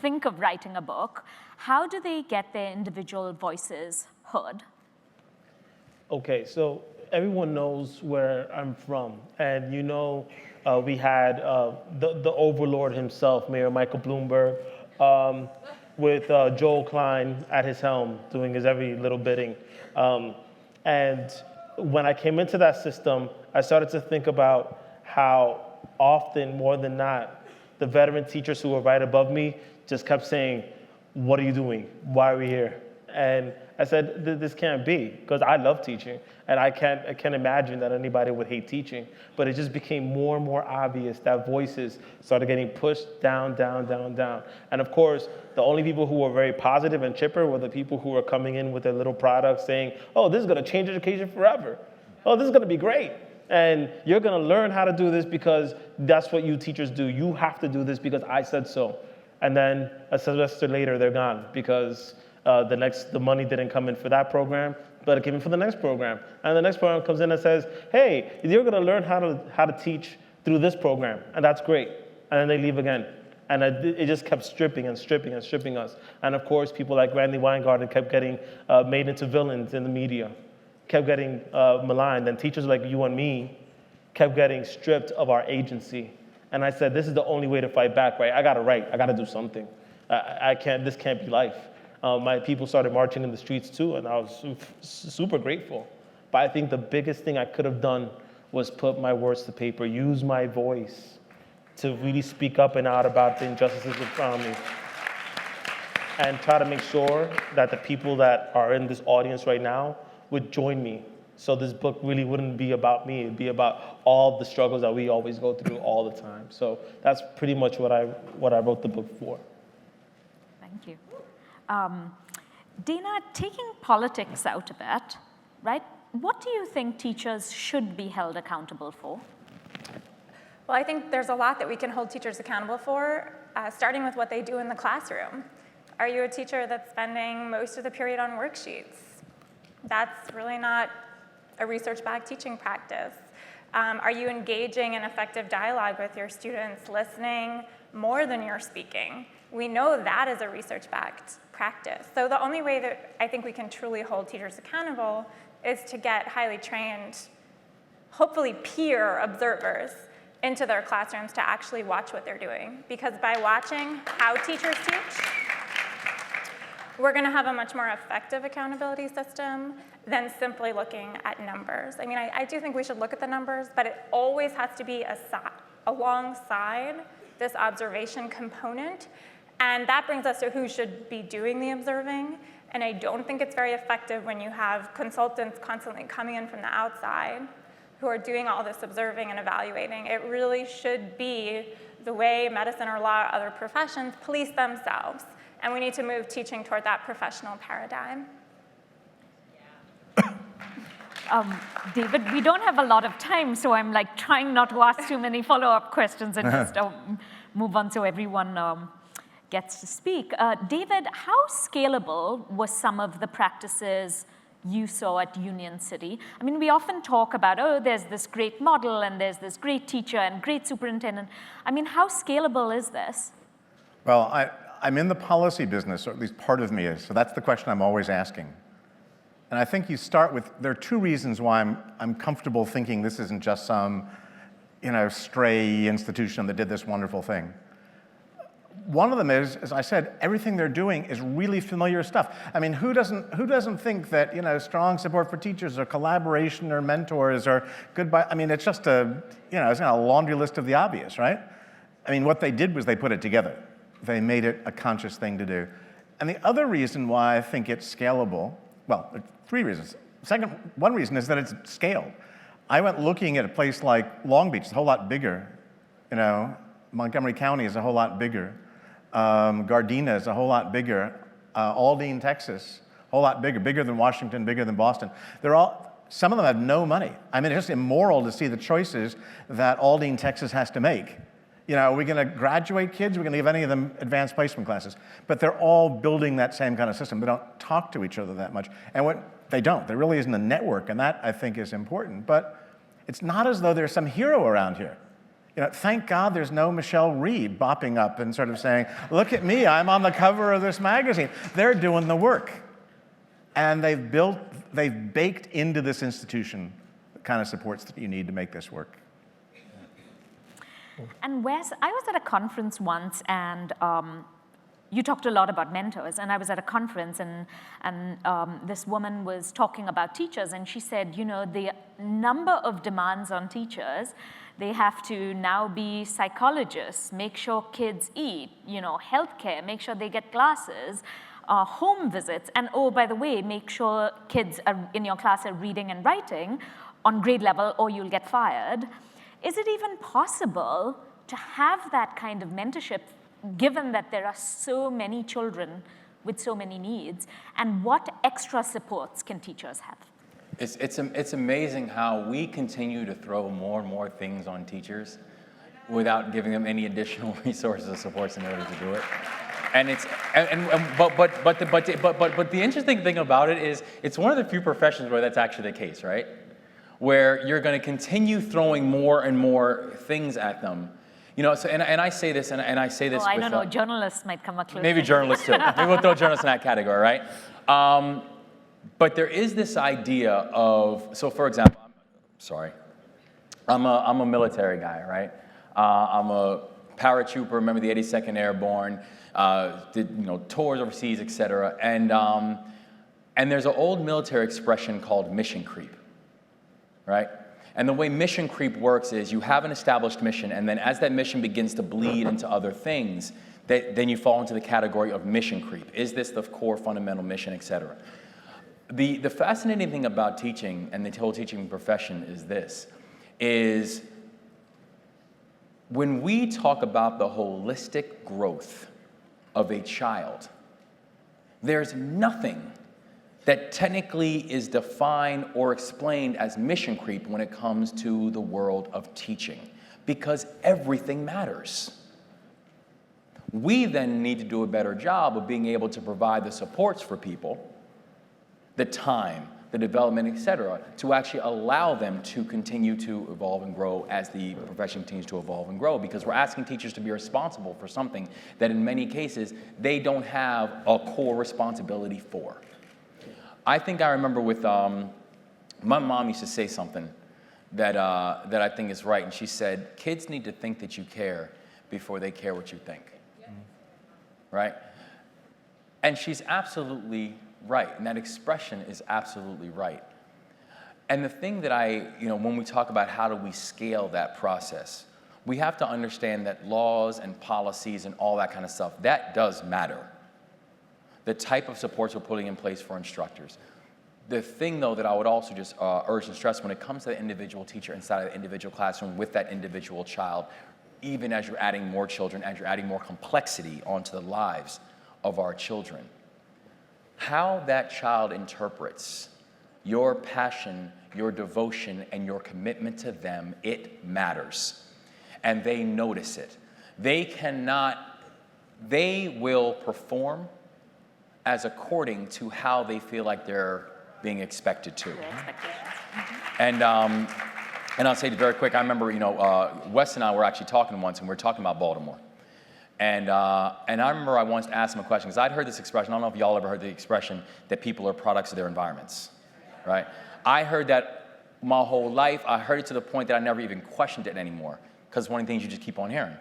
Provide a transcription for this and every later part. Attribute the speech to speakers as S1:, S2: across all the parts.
S1: think of writing a book, how do they get their individual voices heard?
S2: Okay, so everyone knows where I'm from, and we had the overlord himself, Mayor Michael Bloomberg, with Joel Klein at his helm, doing his every little bidding. And when I came into that system, I started to think about how often, more than not, the veteran teachers who were right above me just kept saying, "What are you doing? Why are we here?" And I said, this can't be, because I love teaching, and I can't imagine that anybody would hate teaching. But it just became more and more obvious that voices started getting pushed down, down, down, down. And of course, the only people who were very positive and chipper were the people who were coming in with their little products saying, "Oh, this is gonna change education forever. Oh, this is gonna be great. And you're gonna learn how to do this because that's what you teachers do. You have to do this because I said so." And then a semester later, they're gone because the money didn't come in for that program, but it came in for the next program. And the next program comes in and says, "Hey, you're gonna learn how to teach through this program, and that's great." And then they leave again. And it just kept stripping and stripping and stripping us. And of course, people like Randy Weingarten kept getting made into villains in the media, kept getting maligned, and teachers like you and me kept getting stripped of our agency. And I said, this is the only way to fight back, right? I gotta write, I gotta do something. This can't be life. My people started marching in the streets too, and I was super grateful. But I think the biggest thing I could have done was put my words to paper, use my voice to really speak up and out about the injustices in front of me. And try to make sure that the people that are in this audience right now would join me. So this book really wouldn't be about me, it'd be about all the struggles that we always go through all the time. So that's pretty much what I wrote the book for.
S1: Thank you. Dana, taking politics out of it, right? What do you think teachers should be held accountable for?
S3: Well, I think there's a lot that we can hold teachers accountable for, starting with what they do in the classroom. Are you a teacher that's spending most of the period on worksheets? That's really not a research-backed teaching practice. Are you engaging in effective dialogue with your students, listening more than you're speaking? We know that is a research-backed practice. So the only way that I think we can truly hold teachers accountable is to get highly trained, hopefully peer observers into their classrooms to actually watch what they're doing. Because by watching how teachers teach, we're gonna have a much more effective accountability system than simply looking at numbers. I mean, I do think we should look at the numbers, but it always has to be alongside this observation component. And that brings us to who should be doing the observing. And I don't think it's very effective when you have consultants constantly coming in from the outside who are doing all this observing and evaluating. It really should be the way medicine or law or other professions police themselves. And we need to move teaching toward that professional paradigm.
S1: David, we don't have a lot of time, so I'm like trying not to ask too many follow-up questions and just move on so everyone gets to speak. David, how scalable were some of the practices you saw at Union City? I mean, we often talk about, oh, there's this great model and there's this great teacher and great superintendent. I mean, how scalable is this?
S4: Well, I'm in the policy business, or at least part of me is, so that's the question I'm always asking. And I think you start with, there are two reasons why I'm comfortable thinking this isn't just some, stray institution that did this wonderful thing. One of them is, as I said, everything they're doing is really familiar stuff. I mean, who doesn't think that, strong support for teachers or collaboration or mentors or goodbye, I mean, it's just it's a laundry list of the obvious, right? I mean, what they did was they put it together. They made it a conscious thing to do. And the other reason why I think it's scalable, well, there are three reasons. One reason is that it's scaled. I went looking at a place like Long Beach, it's a whole lot bigger. Montgomery County is a whole lot bigger. Gardena is a whole lot bigger. Aldine, Texas, a whole lot bigger than Washington, bigger than Boston. Some of them have no money. I mean, it's just immoral to see the choices that Aldine, Texas has to make. Are we gonna graduate kids? Are we gonna give any of them advanced placement classes? But they're all building that same kind of system. They don't talk to each other that much. And they don't. There really isn't a network, and that, I think, is important. But it's not as though there's some hero around here. thank God there's no Michelle Reed bopping up and sort of saying, look at me, I'm on the cover of this magazine. They're doing the work. And they've baked into this institution the kind of supports that you need to make this work.
S1: And Wes, I was at a conference once, and you talked a lot about mentors, and I was at a conference, and this woman was talking about teachers, and she said, the number of demands on teachers, they have to now be psychologists, make sure kids eat, healthcare, make sure they get glasses, home visits, and oh, by the way, make sure kids in your class are reading and writing on grade level, or you'll get fired. Is it even possible to have that kind of mentorship, given that there are so many children with so many needs? And what extra supports can teachers have?
S5: It's amazing how we continue to throw more and more things on teachers without giving them any additional resources or supports in order to do it. And but the interesting thing about it is it's one of the few professions where that's actually the case, right? Where you're going to continue throwing more and more things at them. So, and I say this, and I say this.
S1: I don't know, journalists might come up close.
S5: Maybe journalists too. Maybe we'll throw journalists in that category, right? But there is this idea of, so for example, I'm a military guy, right? I'm a paratrooper, remember the 82nd Airborne, did tours overseas, et cetera. And there's an old military expression called mission creep, right? And the way mission creep works is you have an established mission, and then as that mission begins to bleed into other things, then you fall into the category of mission creep. Is this the core fundamental mission, et cetera? The fascinating thing about teaching and the whole teaching profession is this, is when we talk about the holistic growth of a child, there's nothing that technically is defined or explained as mission creep when it comes to the world of teaching, because everything matters. We then need to do a better job of being able to provide the supports for people, the time, the development, et cetera, to actually allow them to continue to evolve and grow as the profession continues to evolve and grow, because we're asking teachers to be responsible for something that in many cases they don't have a core responsibility for. I think I remember with, my mom used to say something that I think is right, and she said, kids need to think that you care before they care what you think, right? And she's absolutely right, and that expression is absolutely right. And the thing that when we talk about how do we scale that process, we have to understand that laws and policies and all that kind of stuff, that does matter. The type of supports we're putting in place for instructors. The thing, though, that I would also just urge and stress when it comes to the individual teacher inside of the individual classroom with that individual child, even as you're adding more children, as you're adding more complexity onto the lives of our children, how that child interprets your passion, your devotion, and your commitment to them, it matters. And they notice it. They will perform as according to how they feel like they're being expected to. And I'll say very quick, I remember, Wes and I were actually talking once, and we were talking about Baltimore. And I remember I once asked him a question, because I'd heard this expression, I don't know if y'all ever heard the expression that people are products of their environments, right? I heard that my whole life. I heard it to the point that I never even questioned it anymore, because it's one of the things you just keep on hearing.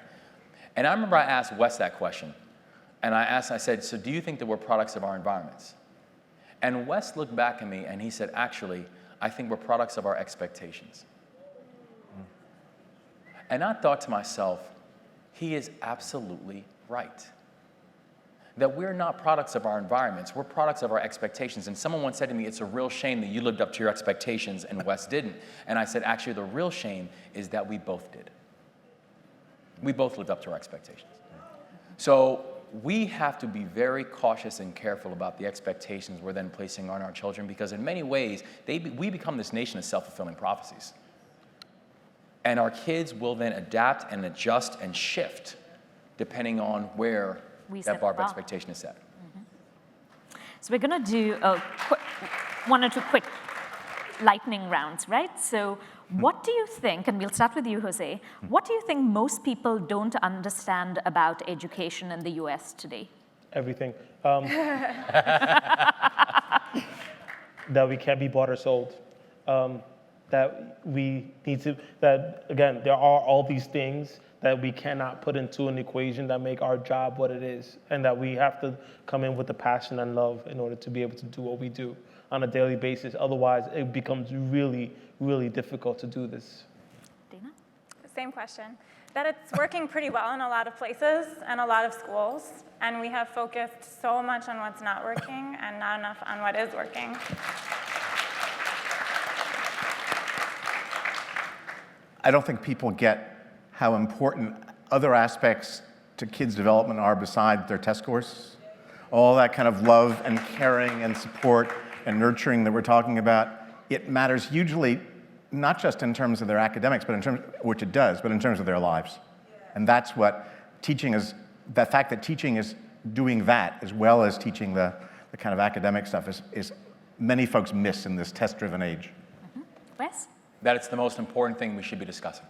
S5: And I remember I asked Wes that question. And I said, so do you think that we're products of our environments? And Wes looked back at me and he said, actually, I think we're products of our expectations. And I thought to myself, he is absolutely right. That we're not products of our environments, we're products of our expectations. And someone once said to me, it's a real shame that you lived up to your expectations and Wes didn't. And I said, actually, the real shame is that we both did. We both lived up to our expectations. So we have to be very cautious and careful about the expectations we're then placing on our children, because in many ways, we become this nation of self-fulfilling prophecies. And our kids will then adapt and adjust and shift depending on where that bar of expectation is set.
S1: Mm-hmm. So we're going to do one or two quick lightning rounds, right? So What do you think, and we'll start with you, Jose, what do you think most people don't understand about education in the US today?
S2: Everything. That we can't be bought or sold. That we need to, that again, there are all these things that we cannot put into an equation that make our job what it is, and that we have to come in with the passion and love in order to be able to do what we do on a daily basis. Otherwise, it becomes really, really difficult to do this.
S1: Dana?
S3: Same question. That it's working pretty well in a lot of places and a lot of schools, and we have focused so much on what's not working and not enough on what is working.
S4: I don't think people get how important other aspects to kids' development are besides their test scores. All that kind of love and caring and support and nurturing that we're talking about, it matters hugely, not just in terms of their academics, but in terms, which it does, but in terms of their lives. And that's what teaching is, the fact that teaching is doing that as well as teaching the kind of academic stuff is many folks miss in this test-driven age.
S1: Wes?
S5: That it's the most important thing we should be discussing.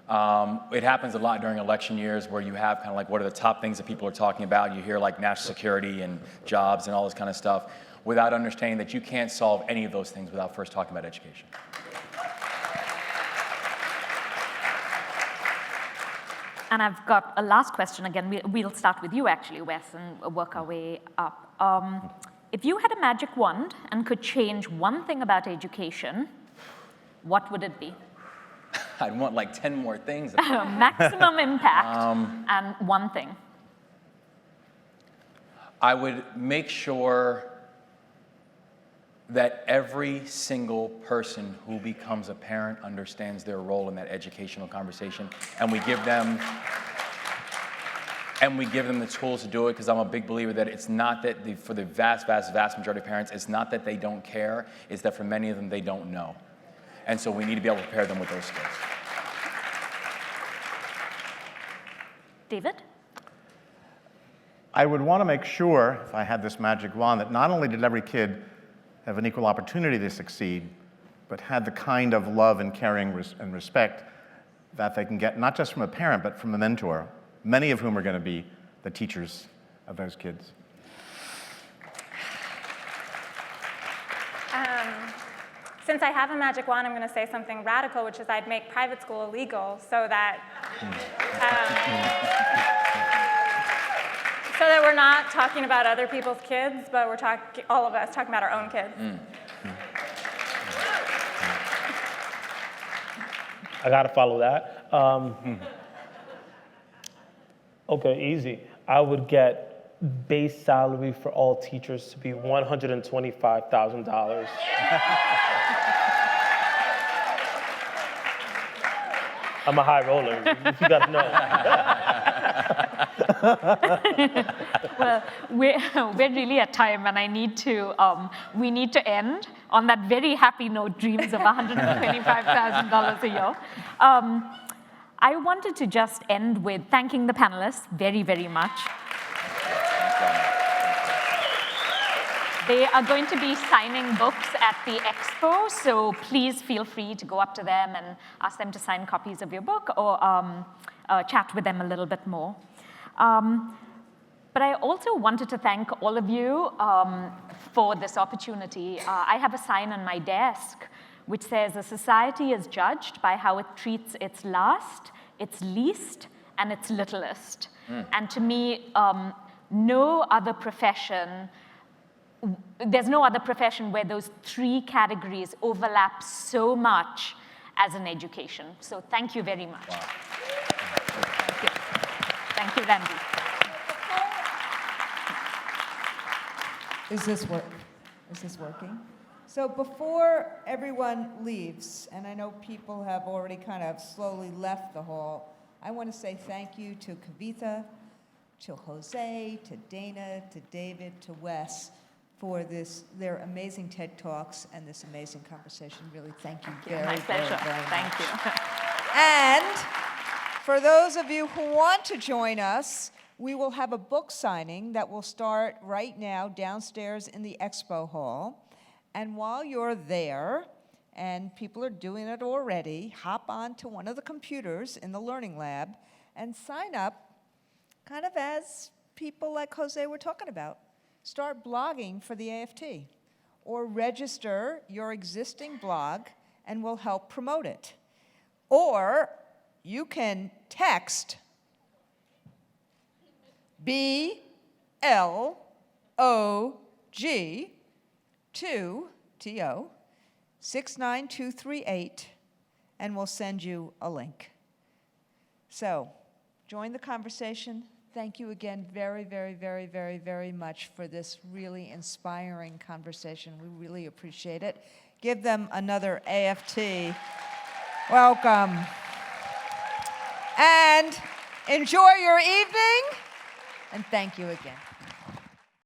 S5: It happens a lot during election years where you have kind of like what are the top things that people are talking about. You hear like national security and jobs and all this kind of stuff without understanding that you can't solve any of those things without first talking about education.
S1: And I've got a last question again. We'll start with you actually, Wes, and work our way up. If you had a magic wand and could change one thing about education, what would it be?
S5: I'd want like 10 more things.
S1: Maximum impact and one thing.
S5: I would make sure that every single person who becomes a parent understands their role in that educational conversation, and we give them the tools to do it, because I'm a big believer that it's not that for the vast majority of parents, it's not that they don't care, it's that for many of them they don't know. And so we need to be able to prepare them with those skills.
S1: David?
S4: I would want to make sure, if I had this magic wand, that not only did every kid have an equal opportunity to succeed, but had the kind of love and caring and respect that they can get not just from a parent, but from a mentor, many of whom are going to be the teachers of those kids.
S3: Since I have a magic wand, I'm going to say something radical, which is I'd make private school illegal so that we're not talking about other people's kids, but we're all of us talking about our own kids.
S2: I got to follow that. Okay, easy. I would get base salary for all teachers to be $125,000. I'm a high roller, if you got to know.
S1: Well, we're really at time, and we need to end on that very happy note, dreams of $125,000 a year. I wanted to just end with thanking the panelists very, very much. They are going to be signing books at the expo, so please feel free to go up to them and ask them to sign copies of your book or chat with them a little bit more. But I also wanted to thank all of you for this opportunity. I have a sign on my desk which says, "A society is judged by how it treats its last, its least, and its littlest." And to me, there's no other profession where those three categories overlap so much as in education. So thank you very much.
S5: Wow.
S1: Thank you. Thank you, Randy.
S6: Is this working? So before everyone leaves, and I know people have already kind of slowly left the hall, I want to say thank you to Kavitha, to Jose, to Dana, to David, to Wes, for their amazing TED Talks and this amazing conversation. Really, thank you very,
S1: My pleasure.
S6: very, very much.
S1: Thank you.
S6: And for those of you who want to join us, we will have a book signing that will start right now downstairs in the expo hall. And while you're there, and people are doing it already, hop onto one of the computers in the Learning Lab and sign up kind of as people like Jose were talking about. Start blogging for the AFT, or register your existing blog and we'll help promote it. Or you can text BLOG to TO 69238 and we'll send you a link. So join the conversation. Thank you again very, very, very, very, very much for this really inspiring conversation. We really appreciate it. Give them another AFT. Welcome. And enjoy your evening, and thank you again.